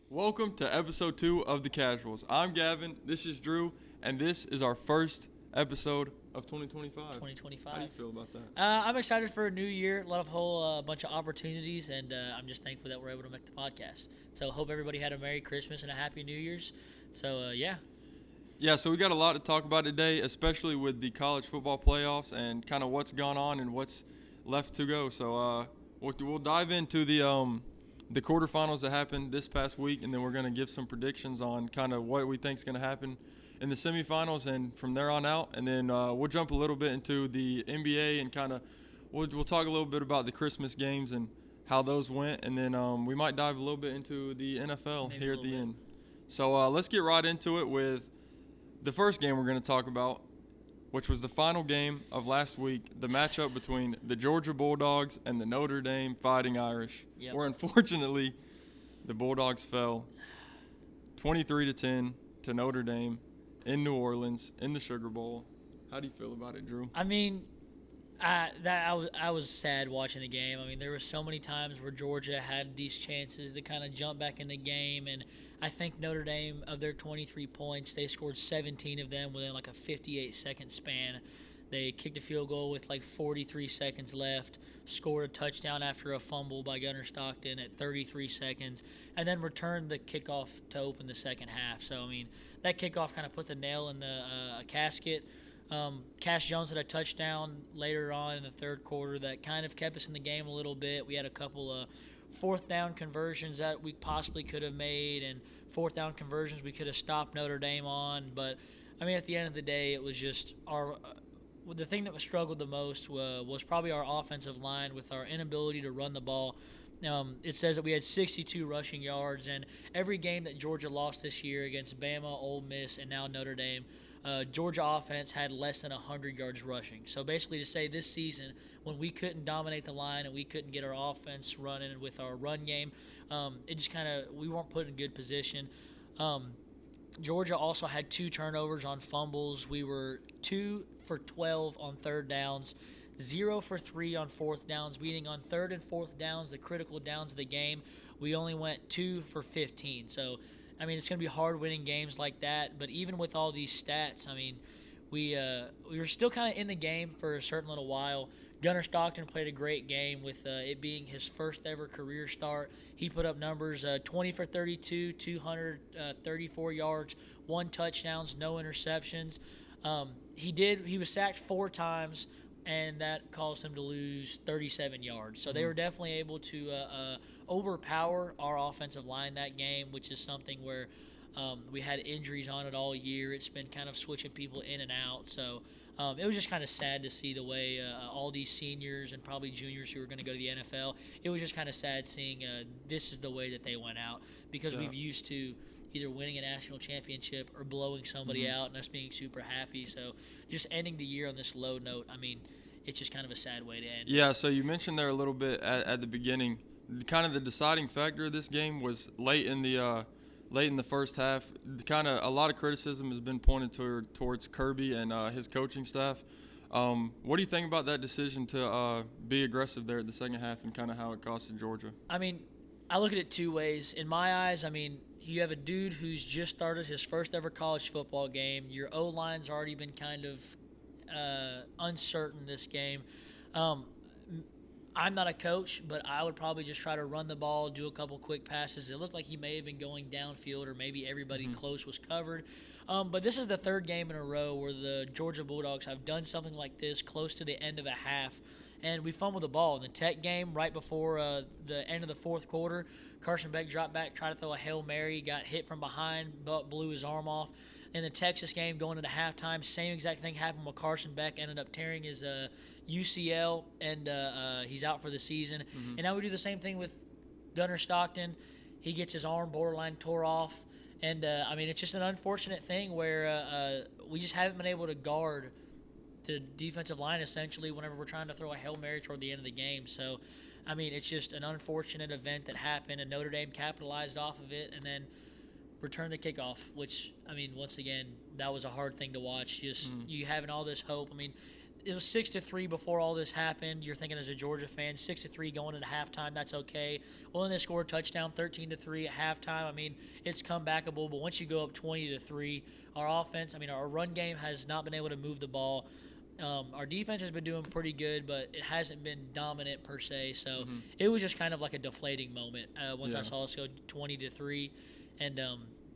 Welcome to episode 2 of The Casuals. I'm Gavin, this is Drew, and this is our first episode of 2025. 2025. How do you feel about that? I'm excited for a new year, a lot of whole bunch of opportunities, and I'm just thankful that we're able to make the podcast. So hope everybody had a Merry Christmas and a Happy New Year's. So Yeah, so we got a lot to talk about today, especially with the college football playoffs and kind of what's gone on and what's left to go. So we'll dive into the quarterfinals that happened this past week, and then we're going to give some predictions on kind of what we think is going to happen in the semifinals and from there on out. And then we'll jump a little bit into the NBA and kind of we'll talk a little bit about the Christmas games and how those went. And then we might dive a little bit into the NFL Maybe here a at the little end. So let's get right into it with the first game we're going to talk about, which was the final game of last week, the matchup between the Georgia Bulldogs and the Notre Dame Fighting Irish, Yep. where unfortunately the Bulldogs fell 23-10 to Notre Dame in New Orleans in the Sugar Bowl. How do you feel about it, Drew? I mean, I was sad watching the game. I mean, there were so many times where Georgia had these chances to kind of jump back in the game, and I think Notre Dame, of their 23 points, they scored 17 of them within like a 58-second span. They kicked a field goal with like 43 seconds left, scored a touchdown after a fumble by Gunnar Stockton at 33 seconds, and then returned the kickoff to open the second half. So, I mean, that kickoff kind of put the nail in the casket. Cash Jones had a touchdown later on in the third quarter that kind of kept us in the game a little bit. We had a couple of fourth down conversions that we possibly could have made, and fourth down conversions we could have stopped Notre Dame on. But, I mean, at the end of the day, it was just the thing that struggled the most was probably our offensive line with our inability to run the ball. It says that we had 62 rushing yards, and every game that Georgia lost this year against Bama, Ole Miss, and now Notre Dame, Georgia offense had less than 100 yards rushing. So basically to say this season, when we couldn't dominate the line and we couldn't get our offense running with our run game, it just kind of, we weren't put in good position. Georgia also had 2 turnovers on fumbles. We were 2 for 12 on third downs, 0 for 3 on fourth downs, meaning on third and fourth downs, the critical downs of the game, we only went 2 for 15. So, I mean, it's going to be hard winning games like that. But even with all these stats, I mean, we were still kind of in the game for a certain little while. Gunnar Stockton played a great game with it being his first ever career start. He put up numbers 20 for 32, 234 yards, 1 touchdowns, no interceptions. He was sacked 4 times, and that caused him to lose 37 yards. So they were definitely able to overpower our offensive line that game, which is something where we had injuries on it all year. It's been kind of switching people in and out. So it was just kind of sad to see the way all these seniors and probably juniors who are going to go to the NFL, it was just kind of sad seeing this is the way that they went out, because we've used to either winning a national championship or blowing somebody out and us being super happy. So just ending the year on this low note, I mean, it's just kind of a sad way to end. Yeah, so you mentioned there a little bit at the beginning, kind of the deciding factor of this game was late in the first half. Kind of a lot of criticism has been pointed towards Kirby and his coaching staff. What do you think about that decision to be aggressive there at the second half and kind of how it costed Georgia? I mean, I look at it 2 ways. In my eyes, I mean, you have a dude who's just started his first ever college football game. Your O-line's already been kind of uncertain this game. I'm not a coach, but I would probably just try to run the ball, do a couple quick passes. It looked like he may have been going downfield, or maybe everybody close was covered. But this is the 3rd game in a row where the Georgia Bulldogs have done something like this close to the end of a half, and we fumbled the ball. In the Tech game, right before the end of the 4th quarter, Carson Beck dropped back, tried to throw a Hail Mary, got hit from behind, but blew his arm off. In the Texas game, going into halftime, same exact thing happened with Carson Beck, ended up tearing his UCL, and he's out for the season. And now we do the same thing with Gunnar Stockton. He gets his arm borderline tore off. And, I mean, it's just an unfortunate thing where we just haven't been able to guard the defensive line, essentially, whenever we're trying to throw a Hail Mary toward the end of the game. So, I mean, it's just an unfortunate event that happened, and Notre Dame capitalized off of it and then returned the kickoff, which, I mean, once again, that was a hard thing to watch. Just you having all this hope. I mean, it was 6-3 before all this happened. You're thinking as a Georgia fan, 6-3 going into halftime, that's okay. Well, then they scored a touchdown, 13-3 at halftime. I mean, it's comebackable, but once you go up 20-3, our offense, I mean, our run game has not been able to move the ball. Our defense has been doing pretty good, but it hasn't been dominant per se. So it was just kind of like a deflating moment once I saw us go 20-3, and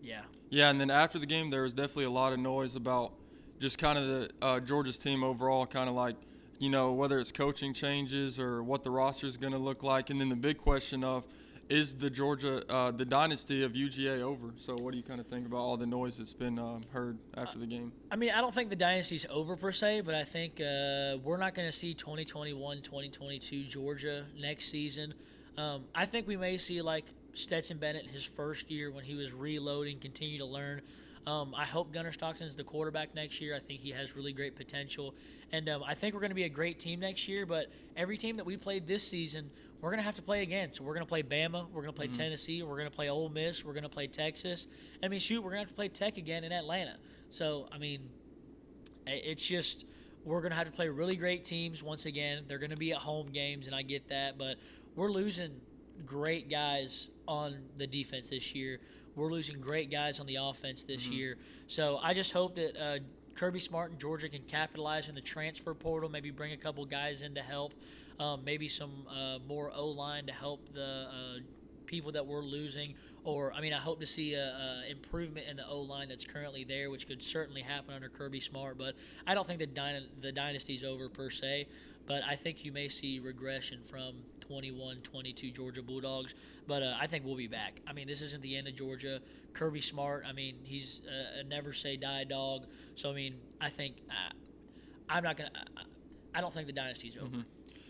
yeah. Yeah, and then after the game, there was definitely a lot of noise about just kind of the Georgia's team overall, kind of like, whether it's coaching changes or what the roster is going to look like, and then the big question of, is the the dynasty of UGA over? So what do you kind of think about all the noise that's been heard after the game? I mean, I don't think the dynasty's over per se, but I think we're not going to see 2021, 2022 Georgia next season. I think we may see like Stetson Bennett his first year when he was reloading, continue to learn. I hope Gunnar Stockton's the quarterback next year. I think he has really great potential. And I think we're going to be a great team next year, but every team that we played this season, we're going to have to play again. So we're going to play Bama, we're going to play Tennessee, we're going to play Ole Miss, we're going to play Texas. I mean, shoot, we're going to have to play Tech again in Atlanta. So, I mean, it's just we're going to have to play really great teams once again. They're going to be at home games, and I get that, but we're losing great guys on the defense this year. We're losing great guys on the offense this year. So I just hope that Kirby Smart and Georgia can capitalize in the transfer portal, maybe bring a couple guys in to help, maybe some more O-line to help the people that we're losing. Or, I mean, I hope to see a improvement in the O-line that's currently there, which could certainly happen under Kirby Smart. But I don't think the dynasty's over per se. But I think you may see regression from 21-22 Georgia Bulldogs. But I think we'll be back. I mean, this isn't the end of Georgia. Kirby Smart, I mean, he's a never-say-die dog. So, I mean, I think I don't think the dynasty's over.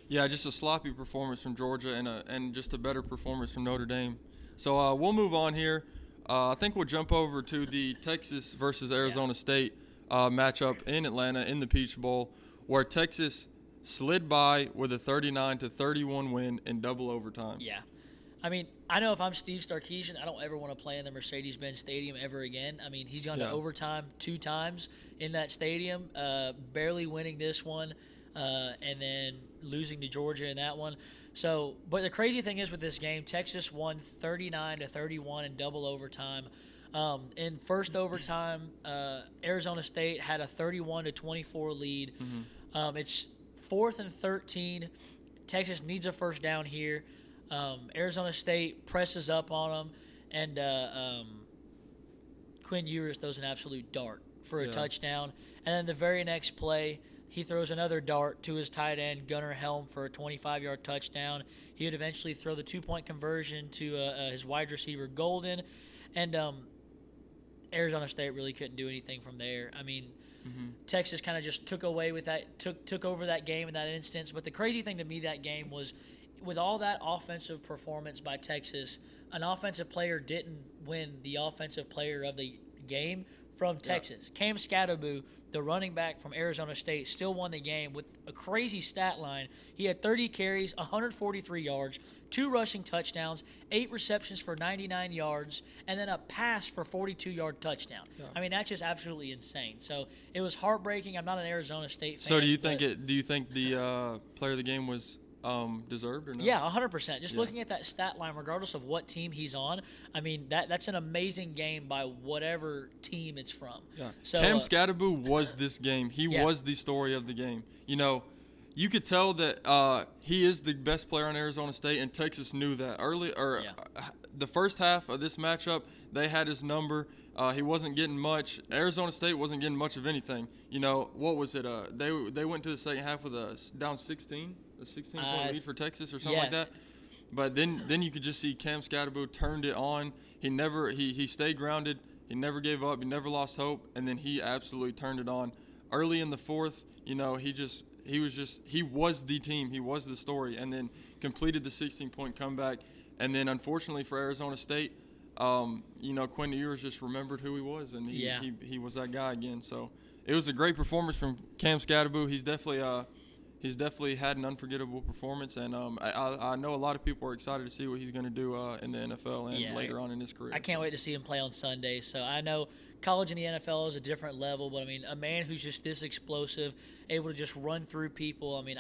Yeah, just a sloppy performance from Georgia and just a better performance from Notre Dame. So we'll move on here. I think we'll jump over to the Texas versus Arizona State matchup in Atlanta in the Peach Bowl, where Texas slid by with a 39-31 win in double overtime. Yeah. I mean, I know if I'm Steve Sarkisian, I don't ever want to play in the Mercedes-Benz Stadium ever again. I mean, he's gone to overtime 2 times in that stadium, barely winning this one, and then losing to Georgia in that one. So, but the crazy thing is with this game, Texas won 39-31 in double overtime. In first overtime, Arizona State had a 31-24 lead. It's 4th and 13. Texas needs a first down here. Arizona State presses up on them, and Quinn Ewers throws an absolute dart for a touchdown. And then the very next play, he throws another dart to his tight end, Gunnar Helm, for a 25-yard touchdown. He would eventually throw the 2-point conversion to his wide receiver, Golden. And Arizona State really couldn't do anything from there. I mean, Texas kind of just took over that game in that instance. But the crazy thing to me that game was, with all that offensive performance by Texas, an offensive player didn't win the offensive player of the game from Texas. Cam Scatterbu, the running back from Arizona State, still won the game with a crazy stat line. He had 30 carries, 143 yards, 2 rushing touchdowns, 8 receptions for 99 yards, and then a pass for 42-yard touchdown. Yeah. I mean, that's just absolutely insane. So it was heartbreaking. I'm not an Arizona State fan. So do you think the player of the game was deserved or not? Yeah, 100%. Just looking at that stat line, regardless of what team he's on, I mean, that's an amazing game by whatever team it's from. Yeah. So, Cam Scatterbu was this game. He was the story of the game. You know, you could tell that he is the best player on Arizona State, and Texas knew that early. The first half of this matchup, they had his number. He wasn't getting much. Arizona State wasn't getting much of anything. You know, what was it? They went to the second half with a down 16. A 16-point lead for Texas or something like that. But then you could just see Cam Scatterbu turned it on. He stayed grounded. He never gave up. He never lost hope. And then he absolutely turned it on. Early in the fourth, you know, he was the team. He was the story. And then completed the 16-point comeback. And then unfortunately for Arizona State, you know, Quinn Ewers just remembered who he was, and he was that guy again. So it was a great performance from Cam Scatterbu. He's definitely he's definitely had an unforgettable performance, and I know a lot of people are excited to see what he's going to do in the NFL and Yeah, later on in his career. I can't wait to see him play on Sunday. So I know college and the NFL is a different level, but I mean, a man who's just this explosive, able to just run through people. I mean,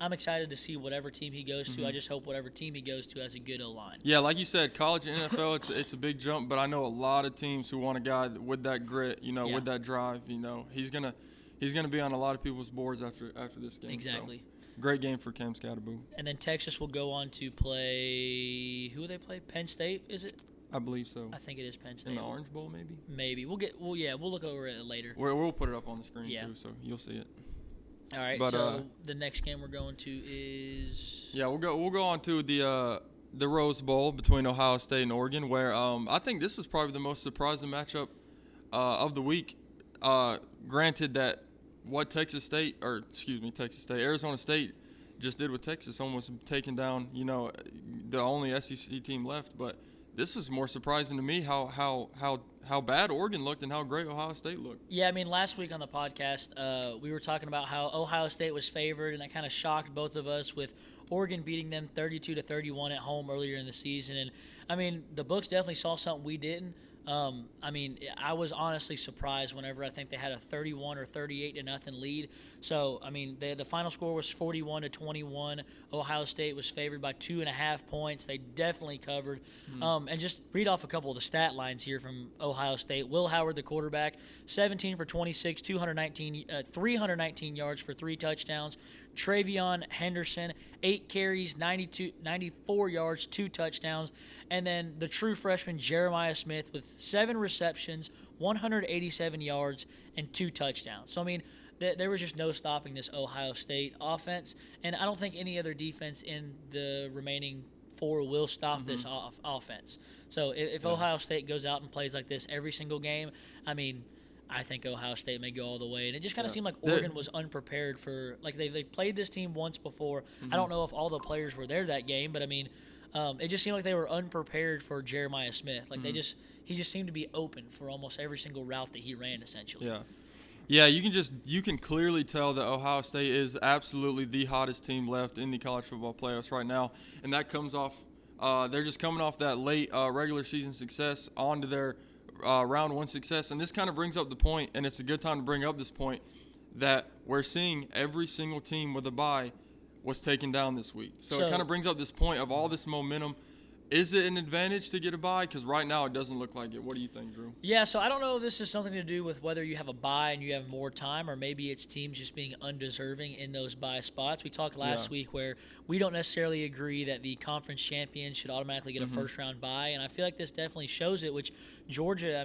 I'm excited to see whatever team he goes to. I just hope whatever team he goes to has a good O-line. Yeah, like you said, college and NFL, it's a big jump, but I know a lot of teams who want a guy with that grit, with that drive. He's gonna be on a lot of people's boards after this game. Exactly. So, great game for Cam Scatterboom. And then Texas will go on to play. Who will they play? Penn State, is it? I believe so. I think it is Penn State. In the Orange Bowl, maybe. Maybe we'll look over it later. We'll put it up on the screen too, so you'll see it. All right. But, so the next game we're going to is. Yeah, we'll go on to the Rose Bowl between Ohio State and Oregon, where I think this was probably the most surprising matchup of the week. Granted that what Arizona State just did with Texas, almost taking down the only SEC team left, but this was more surprising to me how bad Oregon looked and how great Ohio State looked. Yeah, I mean, last week on the podcast, we were talking about how Ohio State was favored, and that kind of shocked both of us with Oregon beating them 32-31 at home earlier in the season. And I mean, the books definitely saw something we didn't. I mean, I was honestly surprised whenever I think they had a 31 or 38 to nothing lead. So, I mean, the final score was 41-21. Ohio State was favored by 2.5 points. They definitely covered. And just read off a couple of the stat lines here from Ohio State. Will Howard, the quarterback, 17 for 26, 319 yards for 3 touchdowns. Travion Henderson, 8 carries, 94 yards, 2 touchdowns. And then the true freshman Jeremiah Smith with 7 receptions, 187 yards, and 2 touchdowns. So, I mean, there was just no stopping this Ohio State offense. And I don't think any other defense in the remaining 4 will stop this offense. So if Ohio State goes out and plays like this every single game, I mean, I think Ohio State may go all the way. And it just kind of seemed like Oregon was unprepared for – like they've played this team once before. I don't know if all the players were there that game, but, I mean, it just seemed like they were unprepared for Jeremiah Smith. Like he just seemed to be open for almost every single route that he ran, essentially. Yeah. Yeah, you can clearly tell that Ohio State is absolutely the hottest team left in the college football playoffs right now, and that comes off they're just coming off that late regular season success onto their round 1 success, and this kind of brings up the point, and it's a good time to bring up this point, that we're seeing every single team with a bye was taken down this week. So it kind of brings up this point of all this momentum. Is it an advantage to get a bye? Because right now it doesn't look like it. What do you think, Drew? Yeah, so I don't know if this is something to do with whether you have a bye and you have more time, or maybe it's teams just being undeserving in those bye spots. We talked last week where we don't necessarily agree that the conference champions should automatically get a first-round bye, and I feel like this definitely shows it, which Georgia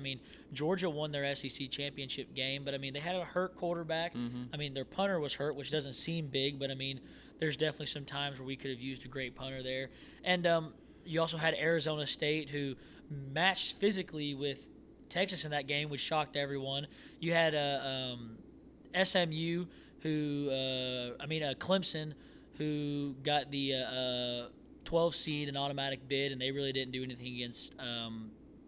won their SEC championship game, but, I mean, they had a hurt quarterback. I mean, their punter was hurt, which doesn't seem big, but, I mean, there's definitely some times where we could have used a great punter there. And you also had Arizona State, who matched physically with Texas in that game, which shocked everyone. You had SMU, Clemson, who got the 12 seed and automatic bid, and they really didn't do anything against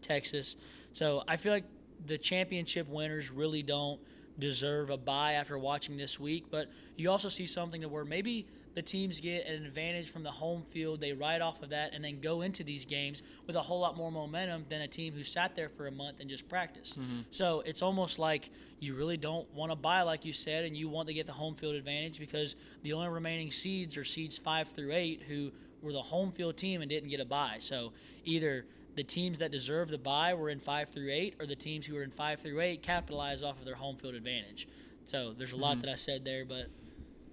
Texas. So I feel like the championship winners really don't deserve a bye after watching this week, but you also see something to where maybe the teams get an advantage from the home field. They ride off of that and then go into these games with a whole lot more momentum than a team who sat there for a month and just practiced. So it's almost like you really don't want to bye, like you said, and you want to get the home field advantage because the only remaining seeds are seeds 5 through 8 who were the home field team and didn't get a bye. So either the teams that deserve the bye were in 5 through 8, or the teams who were in 5 through 8 capitalized off of their home field advantage. So there's a lot that I said there, but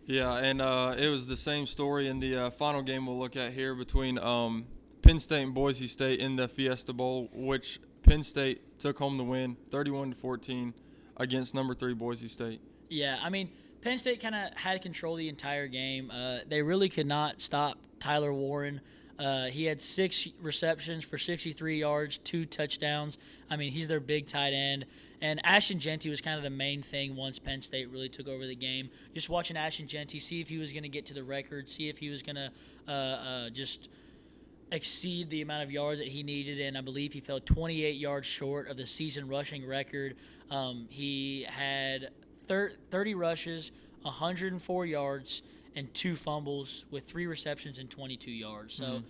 yeah, and it was the same story in the final game we'll look at here between Penn State and Boise State in the Fiesta Bowl, which Penn State took home the win, 31-14, against number 3 Boise State. Yeah, I mean, Penn State kind of had control the entire game. They really could not stop Tyler Warren. He had 6 receptions for 63 yards, 2 touchdowns. I mean, he's their big tight end. And Ashton Jeanty was kind of the main thing once Penn State really took over the game. Just watching Ashton Jeanty, see if he was going to get to the record, see if he was going to just exceed the amount of yards that he needed. And I believe he fell 28 yards short of the season rushing record. He had 30 rushes, 104 yards, and 2 fumbles with 3 receptions and 22 yards. So,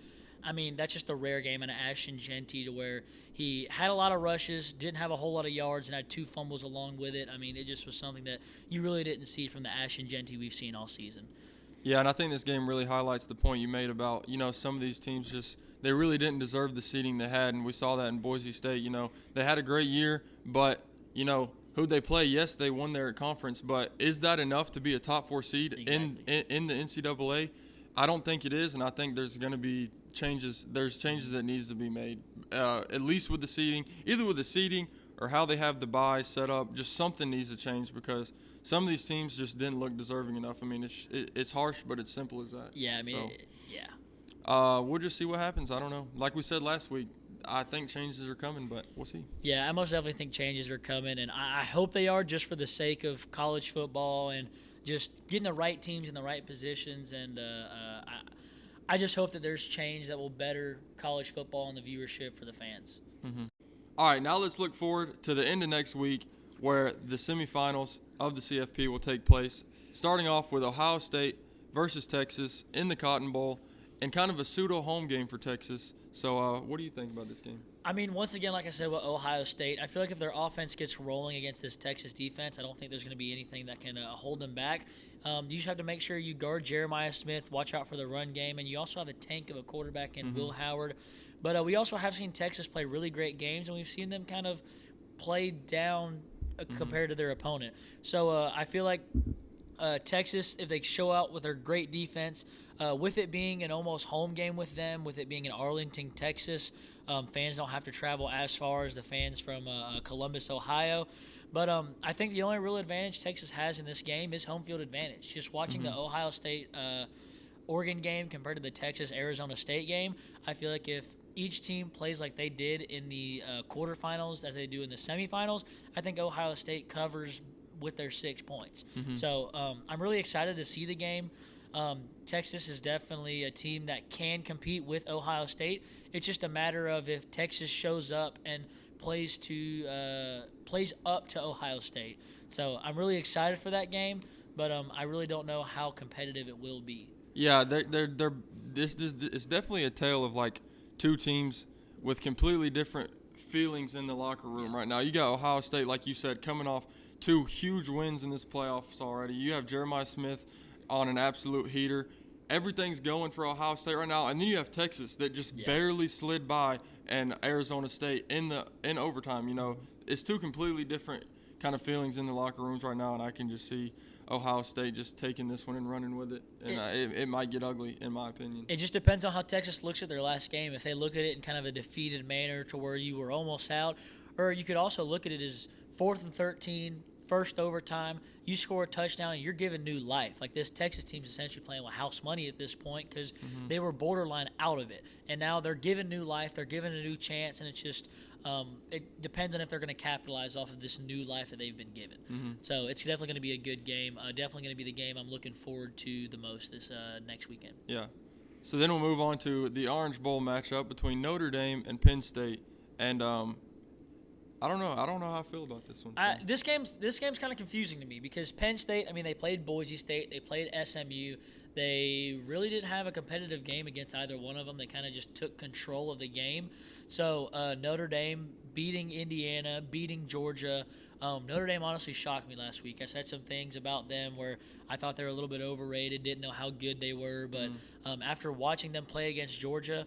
I mean, that's just a rare game in Ashton Genty to where he had a lot of rushes, didn't have a whole lot of yards, and had 2 fumbles along with it. I mean, it just was something that you really didn't see from the Ashton Genty we've seen all season. Yeah, and I think this game really highlights the point you made about, some of these teams they really didn't deserve the seeding they had, and we saw that in Boise State. They had a great year, but, who they play, yes, they won their conference, but is that enough to be a top 4 seed in the NCAA? I don't think it is, and I think there's going to be changes. There's changes that needs to be made, at least with the seeding, either with the seeding or how they have the bye set up. Just something needs to change because some of these teams just didn't look deserving enough. I mean, it's harsh, but it's simple as that. Yeah, I mean, We'll just see what happens. I don't know. Like we said last week, I think changes are coming, but we'll see. Yeah, I most definitely think changes are coming, and I hope they are just for the sake of college football and just getting the right teams in the right positions. And I just hope that there's change that will better college football and the viewership for the fans. Mm-hmm. All right, now let's look forward to the end of next week where the semifinals of the CFP will take place, starting off with Ohio State versus Texas in the Cotton Bowl and kind of a pseudo home game for Texas. So what do you think about this game? I mean, once again, like I said, with Ohio State, I feel like if their offense gets rolling against this Texas defense, I don't think there's going to be anything that can hold them back. You just have to make sure you guard Jeremiah Smith, watch out for the run game, and you also have a tank of a quarterback in Will Howard. But we also have seen Texas play really great games, and we've seen them kind of play down compared to their opponent. So I feel like Texas, if they show out with their great defense, with it being an almost home game with them, with it being in Arlington, Texas, fans don't have to travel as far as the fans from Columbus, Ohio. But I think the only real advantage Texas has in this game is home field advantage. Just watching the Ohio State Oregon game compared to the Texas-Arizona State game, I feel like if each team plays like they did in the quarterfinals as they do in the semifinals, I think Ohio State covers with their 6 points. So I'm really excited to see the game. Texas is definitely a team that can compete with Ohio State. It's just a matter of if Texas shows up and plays up to Ohio State. So I'm really excited for that game, but I really don't know how competitive it will be. Yeah, this it's definitely a tale of like two teams with completely different feelings in the locker room right now. You got Ohio State, like you said, coming off 2 huge wins in this playoffs already. You have Jeremiah Smith on an absolute heater. Everything's going for Ohio State right now, and then you have Texas that just barely slid by, and Arizona State in overtime. It's 2 completely different kind of feelings in the locker rooms right now, and I can just see Ohio State just taking this one and running with it, and it might get ugly in my opinion. It just depends on how Texas looks at their last game. If they look at it in kind of a defeated manner to where you were almost out, or you could also look at it as 4th and 13, first overtime, you score a touchdown and you're given new life. Like this Texas team's essentially playing with house money at this point because they were borderline out of it, and now they're given new life, they're given a new chance, and it's just it depends on if they're going to capitalize off of this new life that they've been given. So it's definitely going to be a good game. Definitely going to be the game I'm looking forward to the most this next weekend. Yeah. So then we'll move on to the Orange Bowl matchup between Notre Dame and Penn State, and I don't know how I feel about this one. This game's kind of confusing to me because Penn State, I mean, they played Boise State, they played SMU. They really didn't have a competitive game against either one of them. They kind of just took control of the game. So Notre Dame beating Indiana, beating Georgia. Notre Dame honestly shocked me last week. I said some things about them where I thought they were a little bit overrated, didn't know how good they were. But after watching them play against Georgia,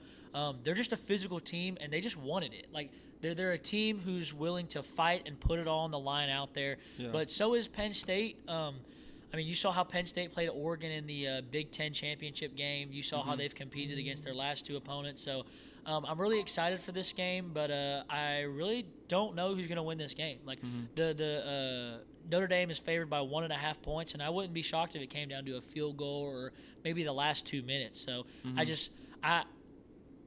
they're just a physical team, and they just wanted it. Like, they're a team who's willing to fight and put it all on the line out there. Yeah. But so is Penn State. I mean, you saw how Penn State played Oregon in the Big Ten championship game. You saw how they've competed against their last 2 opponents. So I'm really excited for this game, but I really don't know who's going to win this game. Like the Notre Dame is favored by 1.5 points, and I wouldn't be shocked if it came down to a field goal or maybe the last 2 minutes. So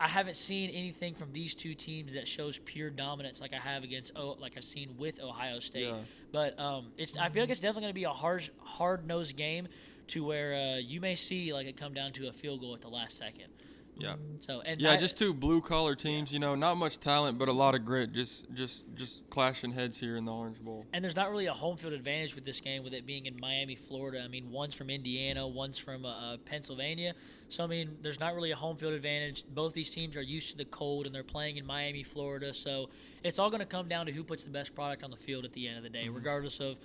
I haven't seen anything from these 2 teams that shows pure dominance like I have like I've seen with Ohio State. Yeah. But I feel like it's definitely going to be a hard-nosed game to where you may see like it come down to a field goal at the last second. Yeah. So and Yeah, just two blue collar teams. You know, not much talent, but a lot of grit. Just clashing heads here in the Orange Bowl. and there's not really a home field advantage with this game, with it being in Miami, Florida. I mean, one's from Indiana, one's from Pennsylvania. So I mean, there's not really a home field advantage. Both these teams are used to the cold, and they're playing in Miami, Florida. So it's all going to come down to who puts the best product on the field at the end of the day, regardless of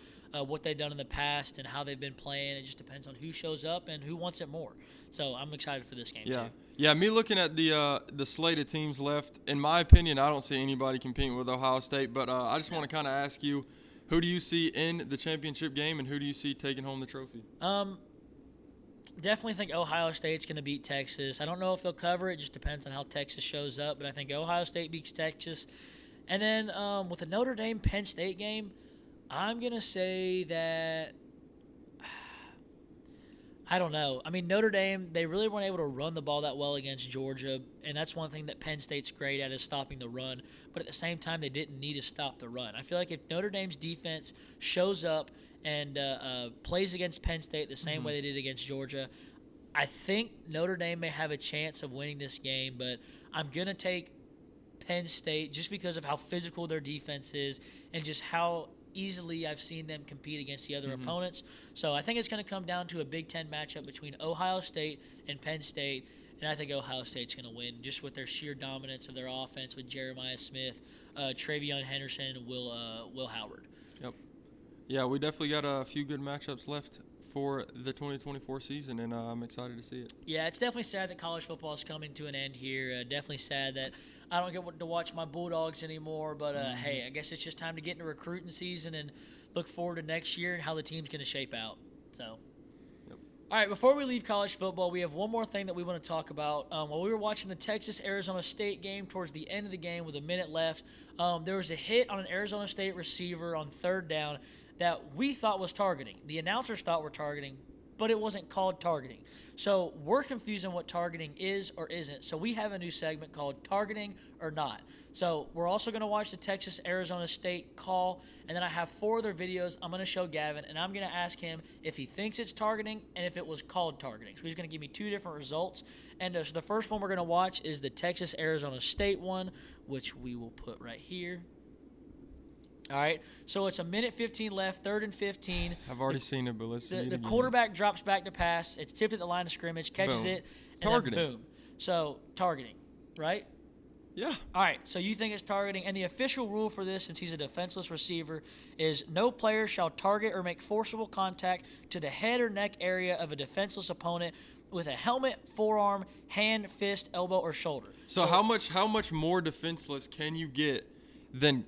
what they've done in the past and how they've been playing. It just depends on who shows up and who wants it more. So I'm excited for this game too. Yeah. Me looking at the slate of teams left, in my opinion, I don't see anybody competing with Ohio State. But I just want to kind of ask you, who do you see in the championship game, and who do you see taking home the trophy? Definitely think Ohio State's going to beat Texas. I don't know if they'll cover it. Just depends on how Texas shows up. But I think Ohio State beats Texas. And then with the Notre Dame Penn State game, I'm going to say that I don't know. I mean, Notre Dame, they really weren't able to run the ball that well against Georgia, and that's one thing that Penn State's great at, is stopping the run. But at the same time, they didn't need to stop the run. I feel like if Notre Dame's defense shows up and plays against Penn State the same way they did against Georgia, I think Notre Dame may have a chance of winning this game. But I'm going to take Penn State just because of how physical their defense is and just how easily I've seen them compete against the other opponents. So I think it's going to come down to a Big Ten matchup between Ohio State and Penn State, and I think Ohio State's going to win just with their sheer dominance of their offense with Jeremiah Smith, Travion Henderson, and Will Howard. Yep. Yeah, we definitely got a few good matchups left for the 2024 season, and I'm excited to see it. Yeah, it's definitely sad that college football is coming to an end here. Definitely sad that I don't get to watch my Bulldogs anymore, but hey, I guess it's just time to get into recruiting season and look forward to next year and how the team's going to shape out. So, Yep. All right, before we leave college football, we have one more thing that we want to talk about. While we were watching the Texas-Arizona State game, towards the end of the game with a minute left, there was a hit on an Arizona State receiver on third down that we thought was targeting. The announcers thought were targeting, but it wasn't called targeting. So we're confused on what targeting is or isn't. So we have a new segment called Targeting or Not. So we're also going to watch the Texas-Arizona State call, and then I have 4 other videos I'm going to show Gavin, and I'm going to ask him if he thinks it's targeting and if it was called targeting. So he's going to give me 2 different results. And so the first one we're going to watch is the Texas-Arizona State one, which we will put right here. All right, so it's a minute 15 left, 3rd and 15. I've already seen it, but let's see it The again. quarterback drops back to pass. It's tipped at the line of scrimmage, catches Boom. it, and Targeting. then boom. So targeting, right? Yeah. All right, so you think it's targeting. And the official rule for this, since he's a defenseless receiver, is no player shall target or make forcible contact to the head or neck area of a defenseless opponent with a helmet, forearm, hand, fist, elbow, or shoulder. So how much more defenseless can you get than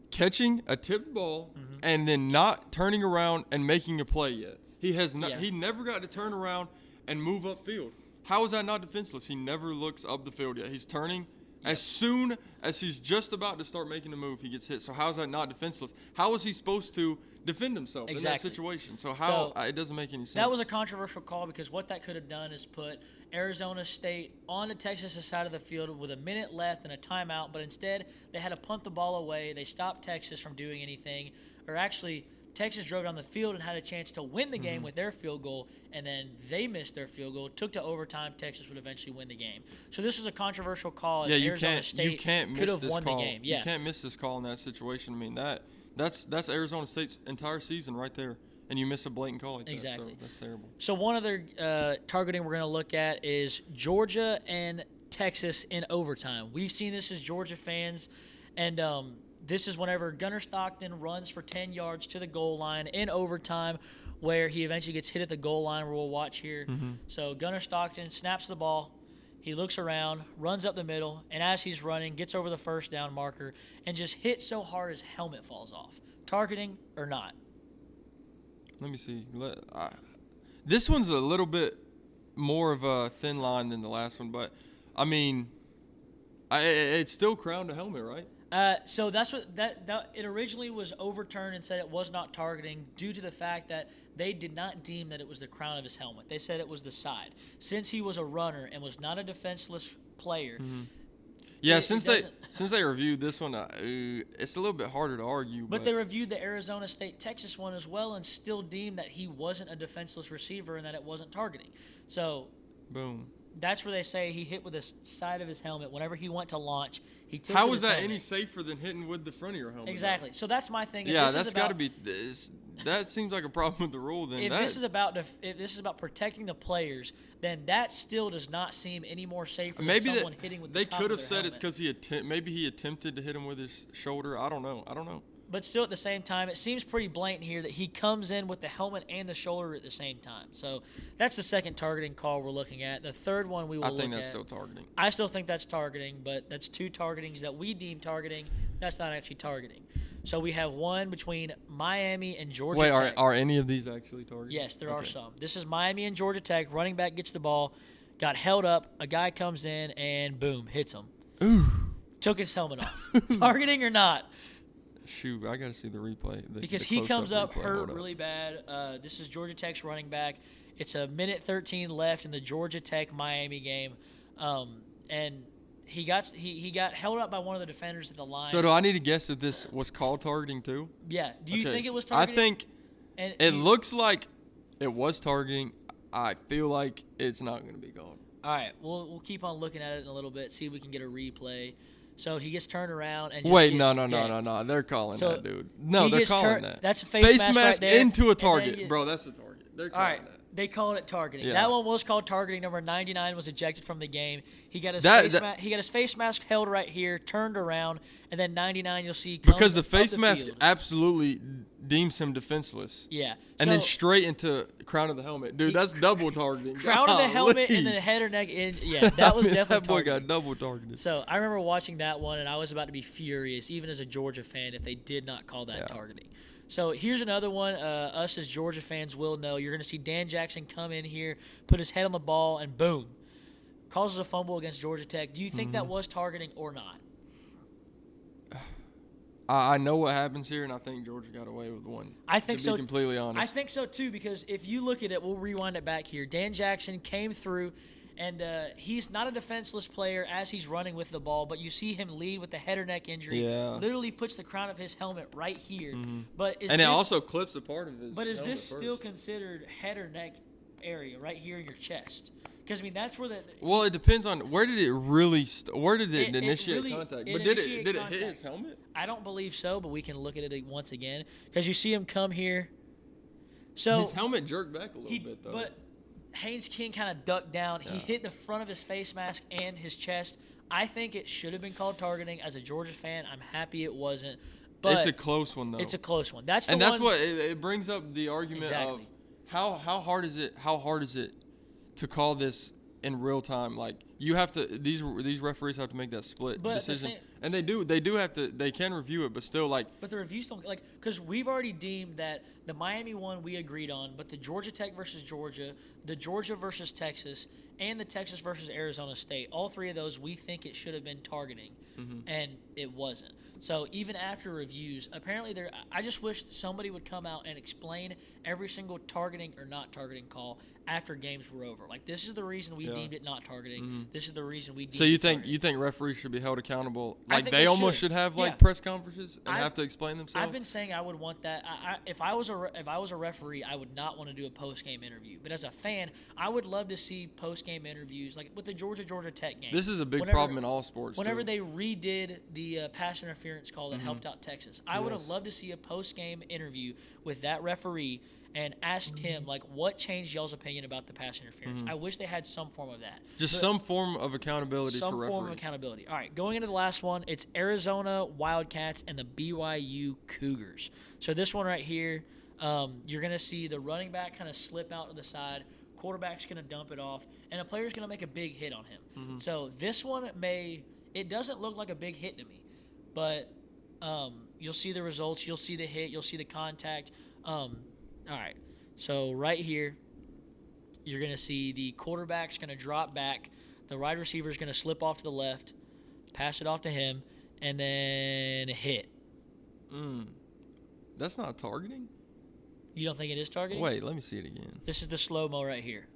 catching a tipped ball and then not turning around and making a play yet? He has not. Yeah. He never got to turn around and move upfield. How is that not defenseless? He never looks up the field yet. He's turning. As soon as he's just about to start making a move, he gets hit. So how is that not defenseless? How is he supposed to defend himself in that situation? So it doesn't make any sense. That was a controversial call because what that could have done is put Arizona State on the Texas side of the field with a minute left and a timeout, but instead they had to punt the ball away. They stopped Texas from doing anything, or actually Texas drove down the field and had a chance to win the game with their field goal, and then they missed their field goal. Took to overtime. Texas would eventually win the game. So this was a controversial call. Yeah, Arizona State could have won the game. Yeah. You can't miss this call in that situation. I mean, that's Arizona State's entire season right there, and you miss a blatant call like Exactly. that. So that's terrible. So one other targeting we're going to look at is Georgia and Texas in overtime. We've seen this as Georgia fans, and this is whenever Gunnar Stockton runs for 10 yards to the goal line in overtime, where he eventually gets hit at the goal line, where we'll watch here. So Gunnar Stockton snaps the ball. He looks around, runs up the middle, and as he's running, gets over the first down marker and just hits so hard his helmet falls off. Targeting or not? Let me see. This one's a little bit more of a thin line than the last one, but I mean, it's still crowned a helmet, right? So that's what that it originally was overturned and said it was not targeting due to the fact that they did not deem that it was the crown of his helmet. They said it was the side. Since he was a runner and was not a defenseless player. Yeah, since they reviewed this one, it's a little bit harder to argue. But they reviewed the Arizona State Texas one as well and still deemed that he wasn't a defenseless receiver and that it wasn't targeting. So boom. that's where they say he hit with the side of his helmet. Whenever he went to launch, he tilted How his is that helmet. any safer than hitting with the front of your helmet? Exactly. So that's my thing. If Yeah, this that's is got to about, be. That seems like a problem with the rule. Then if this is about protecting the players, then that still does not seem any more safer than someone hitting with the they top could of have their said it's helmet. because maybe he attempted to hit him with his shoulder. I don't know. But still, at the same time, it seems pretty blatant here that he comes in with the helmet and the shoulder at the same time. So that's the second targeting call we're looking at. The third one we will look at. I think that's still targeting. I still think that's targeting, but that's two targetings that we deem targeting. That's not actually targeting. So we have one between Miami and Georgia Wait, Tech. are any of these actually targeting? Yes, there are some. This is Miami and Georgia Tech. Running back gets the ball, got held up. A guy comes in and boom, hits him. Ooh. Took his helmet off. Targeting or not? Shoot, I got to see the replay. Because he comes up hurt really bad. This is Georgia Tech's running back. It's a minute 13 left in the Georgia Tech Miami game, and he got held up by one of the defenders at the line. So do I need to guess that this was called targeting too? Yeah. Do you think it was I targeting? think and it looks like it was targeting. I feel like it's not going to be called. All right, we'll keep on looking at it in a little bit, see if we can get a replay. So he gets turned around and just Wait, gets no. decked. They're calling So that, dude. No, they're gets calling that. That's a face mask right there. into a And then target, bro. That's a target. They're All calling right, that. they called it targeting. Yeah. That one was called targeting. Number 99 was ejected from the game. He got his he got his face mask held right here, turned around, and then 99 you'll see comes because the up face mask field. absolutely deems him defenseless. Yeah, And so, then straight into crown of the helmet, dude. That's double targeting. crown of the helmet and then head or neck. Yeah, that was definitely that boy targeting. got double targeted. So I remember watching that one, and I was about to be furious, even as a Georgia fan, if they did not call that targeting. So here's another one. Us as Georgia fans will know. You're going to see Dan Jackson come in here, put his head on the ball, and boom, causes a fumble against Georgia Tech. Do you think that was targeting or not? I know what happens here, and I think Georgia got away with one. I think so. To be completely honest. I think so, too, because if you look at it, we'll rewind it back here. Dan Jackson came through, and he's not a defenseless player as he's running with the ball, but you see him lead with the head or neck injury. Yeah. Literally puts the crown of his helmet right here. But it also clips a part of his But is this helmet still first. considered head or neck area right here in your chest? Because, I mean, that's where the – Well, it depends on where did it really where did it initiate really- contact? it But did initiate it hit contact. his helmet? I don't believe so, but we can look at it once again. Because you see him come here. So His helmet jerked back a little bit though. But Haynes King kind of ducked down. He hit the front of his face mask and his chest. I think it should have been called targeting. As a Georgia fan, I'm happy it wasn't. But it's a close one though. It's a close one. That's what it brings up the argument Exactly. of how hard is it to call this in real time? Like you have to these referees have to make that split decision, and they do have to. They can review it, but still like. But the reviews don't because we've already deemed that the Miami one we agreed on, but the Georgia Tech versus Georgia, the Georgia versus Texas, and the Texas versus Arizona State, all three of those we think it should have been targeting, and it wasn't. So even after reviews, apparently I just wish somebody would come out and explain every single targeting or not targeting call after games were over. Like this is the reason we deemed it not targeting. This is the reason we deemed So you it think targeting. you think referees should be held accountable? I Like think they they almost should. should have like Yeah. press conferences and have to explain themselves. I've been saying I would want that. If I was a referee, I would not want to do a post game interview. But as a fan, I would love to see post game interviews, like with the Georgia Tech game. This is a big problem in all sports. Whenever too. they redid the pass interference call that helped out Texas, I would have loved to see a post game interview with that referee and asked him like, what changed y'all's opinion about the pass interference. I wish they had some form of that. Just some form of accountability Some for referees. form of accountability. All right, going into the last one, it's Arizona Wildcats and the BYU Cougars. So this one right here, you're going to see the running back kind of slip out to the side. Quarterback's going to dump it off, and a player's going to make a big hit on him. So this one it doesn't look like a big hit to me, but you'll see the results. You'll see the hit. You'll see the contact. All right, so right here, you're going to see the quarterback's going to drop back. The wide receiver's going to slip off to the left, pass it off to him, and then hit. That's not targeting? You don't think it is targeting? Wait, let me see it again. This is the slow-mo right here.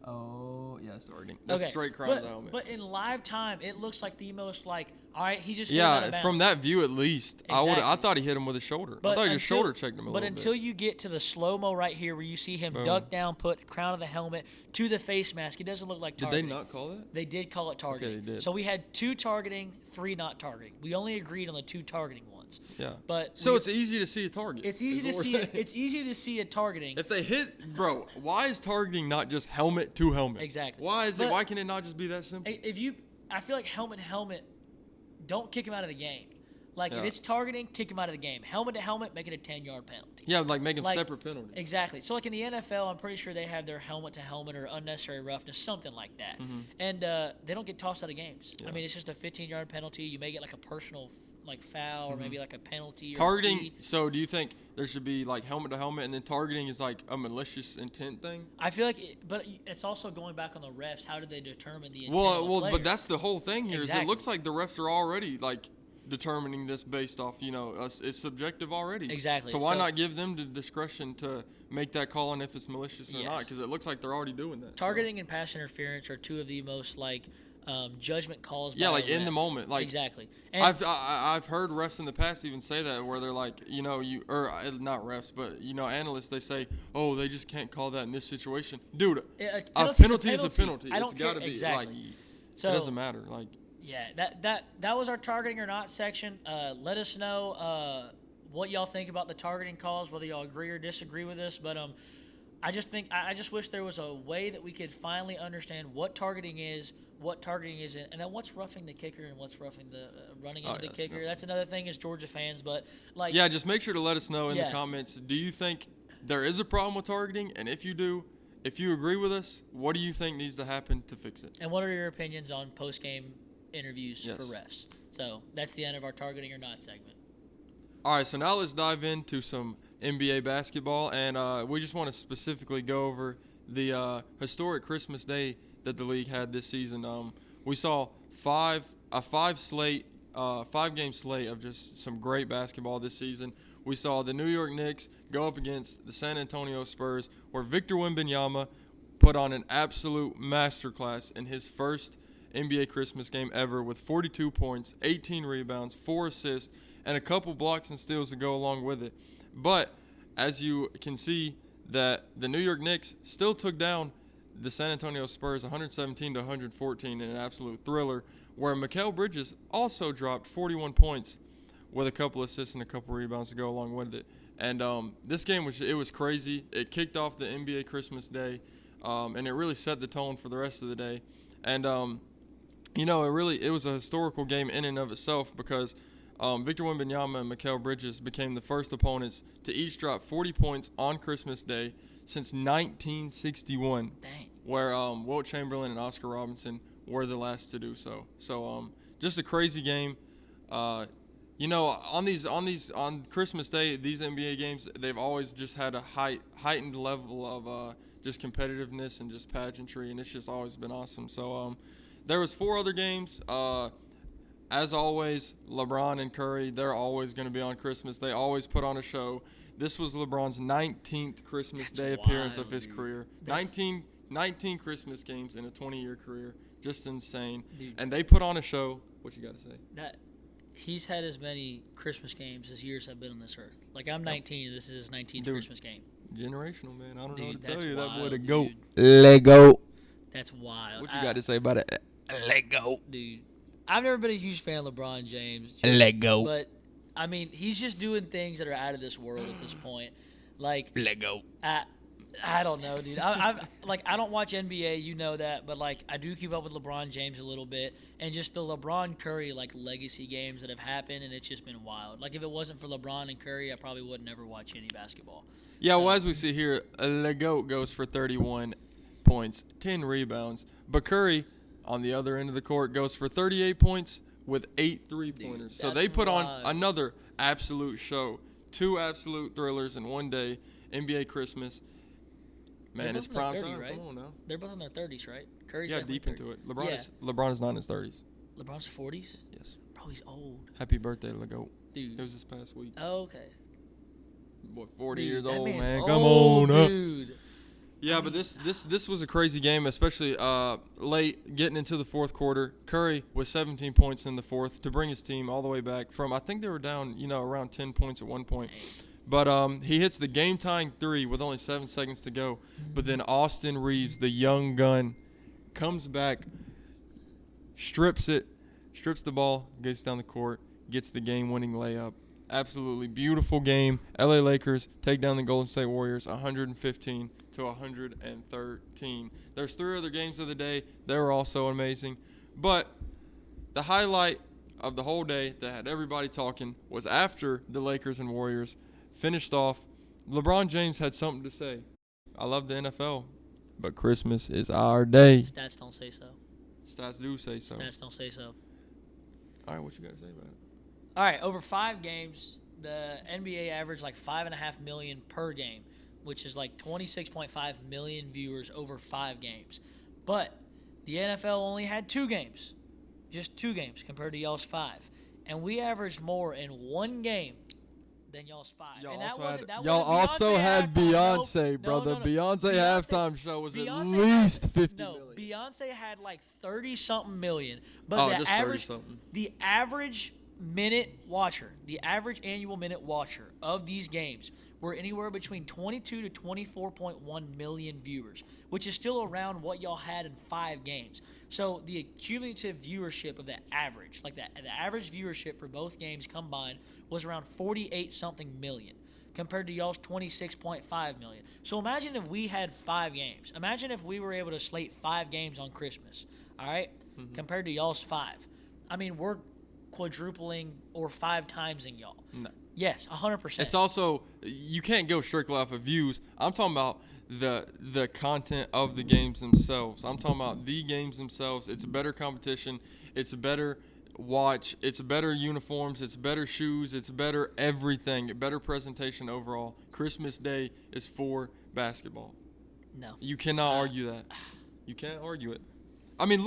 Oh, yeah, it's targeting. That's straight crown of the helmet. But in live time, it looks like the most All right, he just hit him out of Yeah, bounds. from that view at least, I Exactly. thought he hit him with his shoulder. But I thought his shoulder checked him a little bit. But until you get to the slow-mo right here where you see him Boom. duck down, put crown of the helmet to the face mask, it doesn't look like Did targeting. they not call that? They did call it targeting. Okay, they did. So we had 2 targeting, 3 not targeting. We only agreed on the 2 targeting ones. Yeah. But So it's easy to see a target. it's easy to see. It's easy to see a targeting. If they hit, bro, why is targeting not just helmet to helmet? Exactly. Why But why can it not just be that simple? I feel like helmet to helmet, don't kick him out of the game. Like if Yeah. it's targeting, kick him out of the game. Helmet to helmet, make it a 10-yard penalty. Yeah, like make them Like- separate penalties. Exactly. So like in the NFL, I'm pretty sure they have their helmet to helmet or unnecessary roughness, something like that. And they don't get tossed out of games. Yeah. I mean, it's just a 15-yard penalty. You may get like a personal like foul or maybe like a penalty. Or Targeting. a fee. So do you think there should be like helmet to helmet, and then targeting is like a malicious intent thing? I feel like, but it's also going back on the refs. How did they determine the intent of the Well, player? but that's the whole thing here. Is Exactly. it looks like the refs are already like determining this based off, it's subjective already. Exactly. So why So- not give them the discretion to make that call on if it's malicious or Yes. not? Because it looks like they're already doing that. Targeting and pass interference are 2 of the most like judgment calls. Yeah, by like a in the ref. moment, like exactly. And I've heard refs in the past even say that, where they're like, not refs, but analysts, they say, oh, they just can't call that in this situation, dude. A A penalty's penalty is a penalty. I don't It's got to care. be Exactly. like So it doesn't matter. Like yeah, that was our targeting or not section. Let us know what y'all think about the targeting calls, whether y'all agree or disagree with this. But I just wish there was a way that we could finally understand what targeting is, what targeting isn't, and then what's roughing the kicker and what's roughing the running into the yes, kicker. no. That's another thing as Georgia fans, but like yeah, just make sure to let us know in Yeah. the comments. Do you think there is a problem with targeting? And if you do, if you agree with us, what do you think needs to happen to fix it? And what are your opinions on post game interviews Yes. for refs? So that's the end of our targeting or not segment. All right, so now let's dive into some NBA basketball, and we just want to specifically go over the historic Christmas Day that the league had this season. We saw a five-game slate of just some great basketball this season. We saw the New York Knicks go up against the San Antonio Spurs, where Victor Wembanyama put on an absolute masterclass in his first NBA Christmas game ever with 42 points, 18 rebounds, 4 assists, and a couple blocks and steals to go along with it. But as you can see, that the New York Knicks still took down the San Antonio Spurs 117 to 114 in an absolute thriller, where Mikal Bridges also dropped 41 points with a couple assists and a couple rebounds to go along with it. And this game was crazy. It kicked off the NBA Christmas Day, and it really set the tone for the rest of the day. And it was a historical game in and of itself, because Victor Wembanyama and Mikal Bridges became the first opponents to each drop 40 points on Christmas Day since 1961, Dang. where Wilt Chamberlain and Oscar Robertson were the last to do so. So just a crazy game. On Christmas Day, these NBA games, they've always just had a heightened level of just competitiveness and just pageantry, and it's just always been awesome. So there was 4 other games. As always, LeBron and Curry, they're always going to be on Christmas. They always put on a show. This was LeBron's 19th Christmas Day appearance of wild, his dude. career. That's- 19 Christmas games in a 20-year career. Just insane. Dude. And they put on a show. What you got to say? That he's had as many Christmas games as years have been on this earth. Like I'm 19, and this is his 19th Dude. Christmas game. Generational, man. I don't know Dude, what to tell that's you. That boy wild, to go. dude. Let go. That's wild. What you got to say about it? Let go. Dude? I've never been a huge fan of LeBron James. Let go. But I mean, he's just doing things that are out of this world at this point. Like Let go. I don't know, dude. I don't watch NBA, you know that, but like I do keep up with LeBron James a little bit, and just the LeBron Curry like legacy games that have happened, and it's just been wild. Like if it wasn't for LeBron and Curry, I probably would never watch any basketball. Yeah, well, as we see here, Legoat goes for 31 points, 10 rebounds. But Curry, on the other end of the court, goes for 38 points with 8 three-pointers. So that's they put on wild. another absolute show. 2 absolute thrillers in one day. NBA Christmas. Man, They're it's both in prime their 30, time. right? Come on now. They're both in their 30s, right? Curry's Yeah, definitely deep 30. into it. Yeah. LeBron is not in his 30s. LeBron's 40s? Yes. Bro, he's old. Happy birthday, Legoat. Dude. It was this past week. Oh, okay. Boy, 40 Dude, years that old, man's man. Come old, on up. dude. Yeah, but this was a crazy game, especially late getting into the fourth quarter. Curry with 17 points in the fourth to bring his team all the way back from, I think they were down, around 10 points at one point. But he hits the game-tying three with only 7 seconds to go. But then Austin Reeves, the young gun, comes back, strips the ball, gets down the court, gets the game-winning layup. Absolutely beautiful game. LA Lakers take down the Golden State Warriors 115 to 113. There's 3 other games of the day. They were also amazing. But the highlight of the whole day that had everybody talking was after the Lakers and Warriors finished off. LeBron James had something to say. I love the NFL, but Christmas is our day. Stats don't say so. Stats do say so. Stats don't say so. All right, what you got to say about it? All right, over 5 games, the NBA averaged like 5.5 million per game, which is like 26.5 million viewers over 5 games. But the NFL only had 2 games, just 2 games compared to y'all's 5, and we averaged more in 1 game than y'all's 5. Y'all also had Beyonce, brother. Beyonce halftime show was at least 50 million. Beyonce had like 30-something million, but the average annual minute watcher of these games were anywhere between 22 to 24.1 million viewers, which is still around what y'all had in 5 games. So the cumulative viewership of the average, the average viewership for both games combined was around 48-something million compared to y'all's 26.5 million. So imagine if we had 5 games. Imagine if we were able to slate 5 games on Christmas, all right, compared to y'all's 5. I mean, we're quadrupling or 5 times in y'all. No. Yes, 100%. It's also, you can't go strictly off of views. I'm talking about the content of the games themselves. I'm talking about the games themselves. It's a better competition. It's a better watch. It's better uniforms. It's better shoes. It's better everything. Better presentation overall. Christmas Day is for basketball. No. You cannot argue that. You can't argue it. I mean,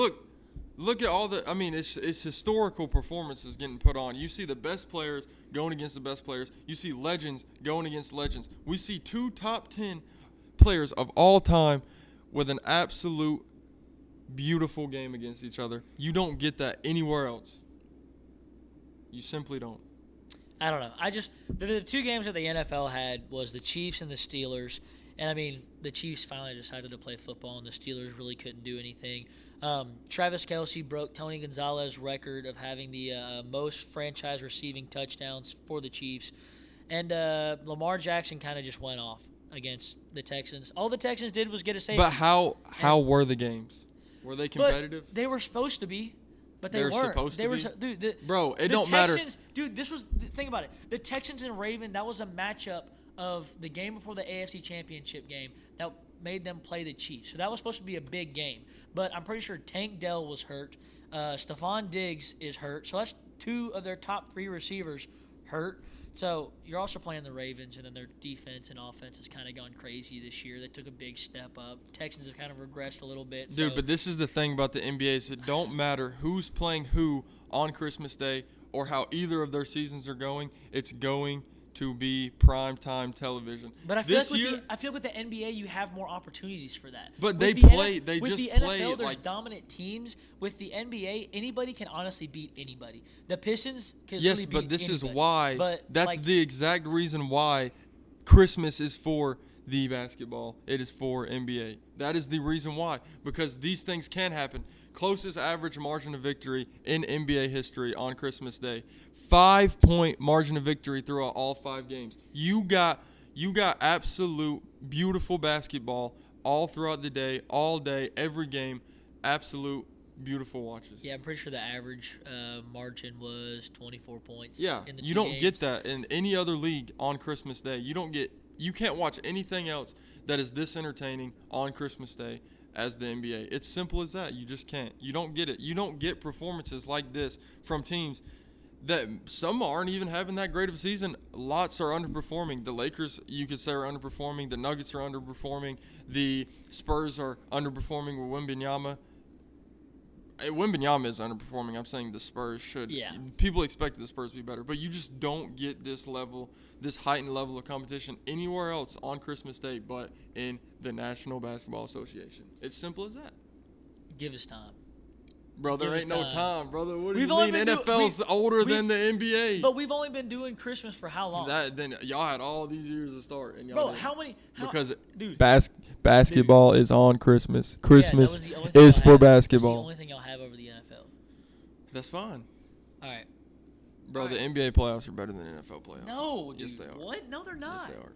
Look at all it's historical performances getting put on. You see the best players going against the best players. You see legends going against legends. We see 2 top 10 players of all time with an absolute beautiful game against each other. You don't get that anywhere else. You simply don't. I don't know. The 2 games that the NFL had was the Chiefs and the Steelers. And, I mean, the Chiefs finally decided to play football, and the Steelers really couldn't do anything. Travis Kelce broke Tony Gonzalez's record of having the most franchise receiving touchdowns for the Chiefs. And Lamar Jackson kind of just went off against the Texans. All the Texans did was get a safety. But how were the games? Were they competitive? They were supposed to be. But they weren't. Supposed to be? Dude, bro, it don't matter. Dude, think about it. The Texans and Ravens, that was a matchup of the game before the AFC Championship game that made them play the Chiefs. So that was supposed to be a big game. But I'm pretty sure Tank Dell was hurt. Stephon Diggs is hurt. So that's 2 of their top 3 receivers hurt. So you're also playing the Ravens, and then their defense and offense has kind of gone crazy this year. They took a big step up. Texans have kind of regressed a little bit. Dude, but this is the thing about the NBA is it don't matter who's playing who on Christmas Day or how either of their seasons are going. It's going to be primetime television. But I feel like with the NBA you have more opportunities for that. But with with the NFL, there's dominant teams. With the NBA, anybody can honestly beat anybody. The Pistons can really beat but this anybody. is why. But that's the exact reason why Christmas is for the basketball. It is for NBA. That is the reason why. Because these things can happen. Closest average margin of victory in NBA history on Christmas Day. 5-point margin of victory throughout all 5 games. You got absolute beautiful basketball all throughout the day, all day, every game. Absolute beautiful watches. Yeah, I'm pretty sure the average margin was 24 points. Yeah, in the you 2 don't games. get that in any other league on Christmas Day. You can't watch anything else that is this entertaining on Christmas Day as the NBA. It's simple as that. You just can't. You don't get it. You don't get performances like this from teams that some aren't even having that great of a season. Lots are underperforming. The Lakers, you could say, are underperforming. The Nuggets are underperforming. The Spurs are underperforming with Wembanyama. Wembanyama is underperforming. I'm saying the Spurs should. Yeah. People expected the Spurs to be better, but you just don't get this heightened level of competition anywhere else on Christmas Day but in the National Basketball Association. It's simple as that. Give us time. Bro, there ain't no time, brother. What do you mean? NFL's older than the NBA. But we've only been doing Christmas for how long? Then y'all had all these years to start, and y'all. Bro, didn't. how many? Because dude, basketball is on Christmas. Christmas that was the only thing is y'all for have. basketball. That's the only thing y'all have over the NFL. That's fine. All right. Bro, All the right. NBA playoffs are better than the NFL playoffs. No, dude. Yes, they are. What? No, they're not. Yes, they are.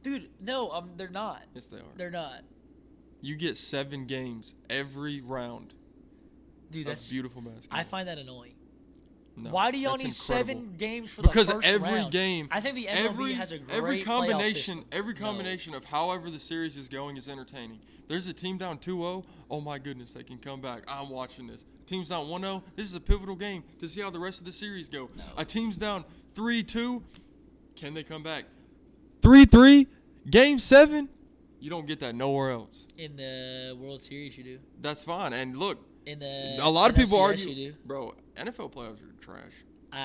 Dude, no, they're not. Yes, they are. They're not. You get 7 games every round. Dude, that's beautiful basketball. I find that annoying. No, Why do y'all need incredible. 7 games for because the first every round? game, I think the MLB has a great every combination of however the series is going is entertaining. There's a team down 2-0. Oh my goodness, they can come back. I'm watching this. Team's down 1-0. This is a pivotal game to see how the rest of the series go. No. A team's down 3-2. Can they come back? 3-3. Game 7. You don't get that nowhere else. In the World Series, you do. That's fine. And look, In the a lot of people NLCS, argue, you do. bro. NFL playoffs are trash.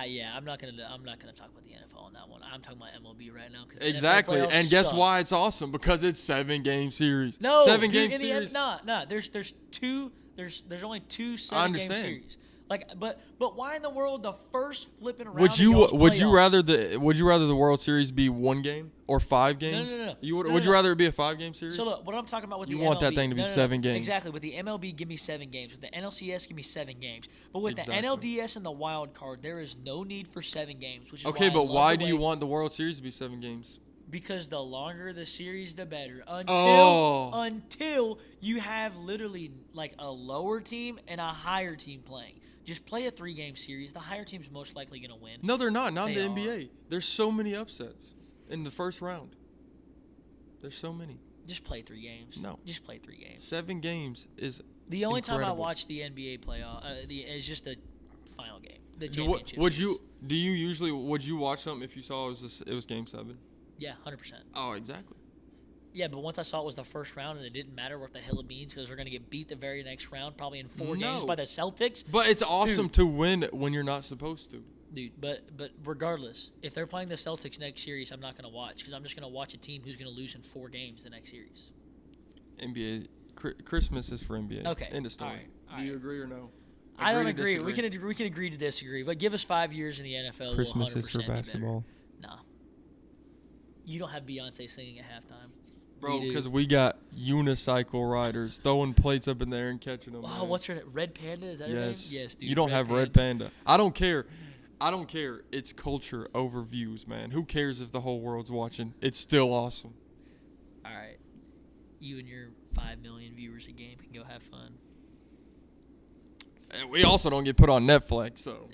Yeah, I'm not gonna talk about the NFL on that one. I'm talking about MLB right now. 'Cause Exactly, NFL playoffs and guess suck. why it's awesome? Because it's 7-game series. No, 7-game dude, series. No. There's only two I 7-game understand. series. Like, but why in the world the first flipping round? Would you of y'all's would you playoffs- rather the World Series be 1 game or 5 games? No. Would you rather it be a 5-game series? So look, what I'm talking about with You the want MLB, that thing to be 7 games. Exactly. With the MLB, give me 7 games. With the NLCS, give me 7 games. But with Exactly. the NLDS and the wild card, there is no need for 7 games. Which is Okay, why but why do you want? want the World Series to be 7 games? Because the longer the series, the better. Oh. Until you have literally like a lower team and a higher team playing. Just play a 3-game series. The higher team's most likely going to win. No, they're not. Not in They the are. NBA. There's so many upsets in the first round. There's so many. Just play 3 games. No. Just play 3 games. 7 games is The only time I incredible. watch the NBA playoff is just the final game, the Would championship. would series. would you watch something if you saw it was game 7? Yeah, 100%. Oh, exactly. Yeah, but once I saw it was the first round and it didn't matter what the hell it means because we're going to get beat the very next round, probably in 4 games No. by the Celtics. But it's awesome to win when you're not supposed to. Dude, but regardless, if they're playing the Celtics next series, I'm not going to watch because I'm just going to watch a team who's going to lose in 4 games the next series. NBA Christmas is for NBA. Okay. End of story. All Do you right. agree or no? I don't to agree. disagree. We can agree to disagree, but give us 5 years in the NFL. Christmas we'll 100% is for be better. basketball. Nah. You don't have Beyonce singing at halftime. Bro, We do. because we got unicycle riders throwing plates up in there and catching them. Oh, man. what's her name? Red Panda? Is that her name? Yes. Yes, dude. You don't have Red Panda. I don't care. It's culture over views, man. Who cares if the whole world's watching? It's still awesome. All right. You and your 5 million viewers a game can go have fun. And we also don't get put on Netflix, so.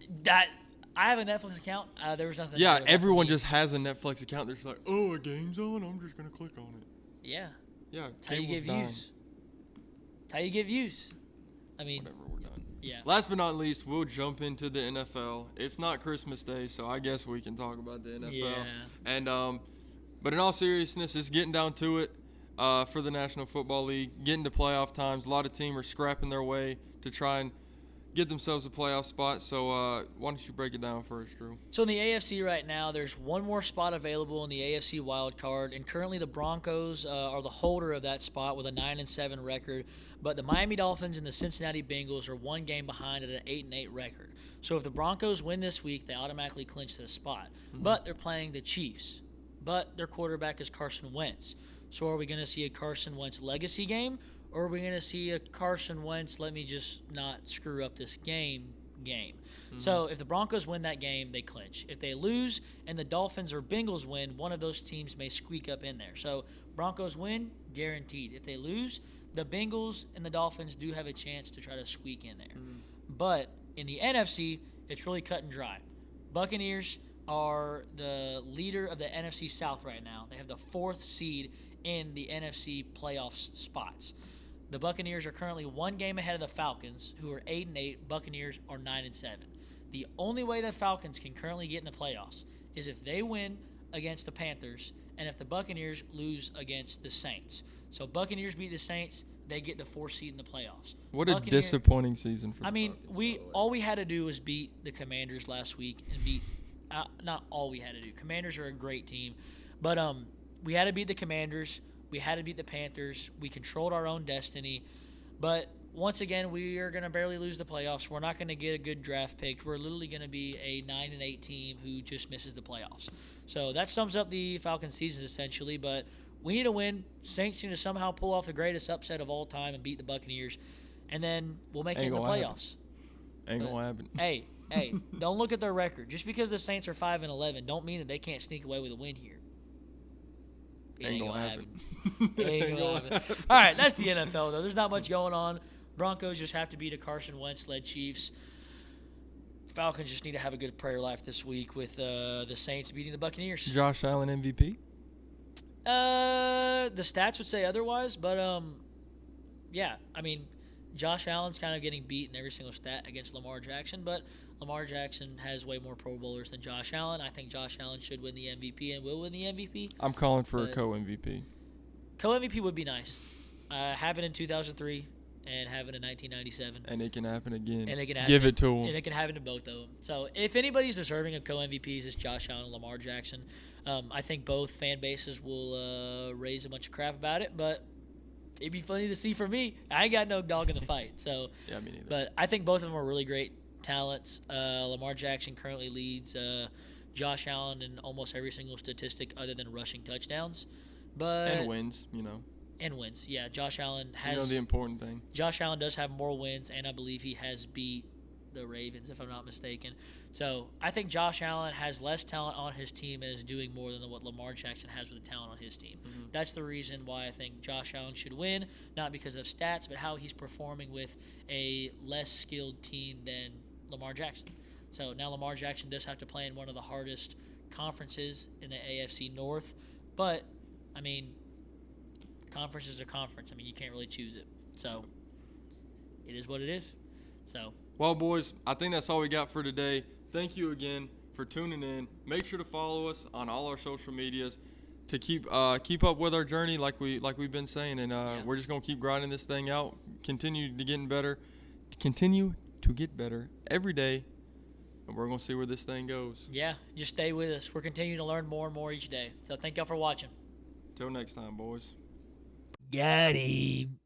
I have a Netflix account. There was nothing. Yeah, wrong with that everyone for me. just has a Netflix account. They're just like, oh, a game's on? I'm just going to click on it. Yeah. Yeah, It's how you game get was dying. views. It's how you get views. I mean, Whatever, we're done. yeah. Last but not least, we'll jump into the NFL. It's not Christmas Day, so I guess we can talk about the NFL. Yeah. And but in all seriousness, it's getting down to it for the National Football League. Getting to playoff times. A lot of teams are scrapping their way to try and get themselves a playoff spot. So why don't you break it down first, Drew? So in the AFC right now, there's one more spot available in the AFC wild card, and currently the Broncos are the holder of that spot with a 9-7 record. But the Miami Dolphins and the Cincinnati Bengals are 1 game behind at an 8-8 record. So if the Broncos win this week, they automatically clinch the spot. Mm-hmm. But they're playing the Chiefs. But their quarterback is Carson Wentz. So are we going to see a Carson Wentz legacy game? Or are we going to see a Carson Wentz, let me just not screw up this game? So if the Broncos win that game, they clinch. If they lose and the Dolphins or Bengals win, one of those teams may squeak up in there. So Broncos win, guaranteed. If they lose, the Bengals and the Dolphins do have a chance to try to squeak in there. But in the NFC, it's really cut and dry. Buccaneers are the leader of the NFC South right now. They have the 4th seed in the NFC playoff spots. The Buccaneers are currently 1 game ahead of the Falcons, who are 8-8. Buccaneers are 9-7. The only way the Falcons can currently get in the playoffs is if they win against the Panthers and if the Buccaneers lose against the Saints. So Buccaneers beat the Saints, they get the 4th seed in the playoffs. What a disappointing season for the Falcons, by the way. All we had to do was beat the Commanders last week and beat not all we had to do. Commanders are a great team, but we had to beat the Commanders. We had to beat the Panthers. We controlled our own destiny, but once again, we are going to barely lose the playoffs. We're not going to get a good draft pick. We're literally going to be a 9-8 team who just misses the playoffs. So that sums up the Falcons season essentially, but we need to win. Saints need to somehow pull off the greatest upset of all time and beat the Buccaneers, and then we'll make it in the playoffs. Ain't going to happen. Hey, don't look at their record. Just because the Saints are 5-11 don't mean that they can't sneak away with a win here. It ain't going to happen. It ain't going to happen. All right, that's the NFL, though. There's not much going on. Broncos just have to beat a Carson Wentz-led Chiefs. Falcons just need to have a good prayer life this week with the Saints beating the Buccaneers. Josh Allen MVP? The stats would say otherwise, but yeah. I mean, Josh Allen's kind of getting beat in every single stat against Lamar Jackson, but Lamar Jackson has way more Pro Bowlers than Josh Allen. I think Josh Allen should win the MVP and will win the MVP. I'm calling for a co-MVP. Co-MVP would be nice. Happened in 2003. And happened in 1997. And it can happen again. And it can Give it to them. And it can happen to both of them. So if anybody's deserving of co-MVPs, it's Josh Allen and Lamar Jackson. I think both fan bases will raise a bunch of crap about it, but it'd be funny to see for me. I ain't got no dog in the fight. So yeah, me neither. But I think both of them are really great talents. Lamar Jackson currently leads Josh Allen in almost every single statistic other than rushing touchdowns. And wins, And wins. Yeah, Josh Allen has... the important thing. Josh Allen does have more wins, and I believe he has beat the Ravens, if I'm not mistaken. So I think Josh Allen has less talent on his team and is doing more than what Lamar Jackson has with the talent on his team. Mm-hmm. That's the reason why I think Josh Allen should win, not because of stats, but how he's performing with a less skilled team than Lamar Jackson. So now Lamar Jackson does have to play in one of the hardest conferences in the AFC North, but, I mean... Conference is a conference. I mean, you can't really choose it. So, it is what it is. So. Well, boys, I think that's all we got for today. Thank you again for tuning in. Make sure to follow us on all our social medias to keep up with our journey, like we've been saying, and we're just gonna keep grinding this thing out. Continue to get better every day, and we're gonna see where this thing goes. Yeah, just stay with us. We're continuing to learn more and more each day. So, thank y'all for watching. Till next time, boys. Got him.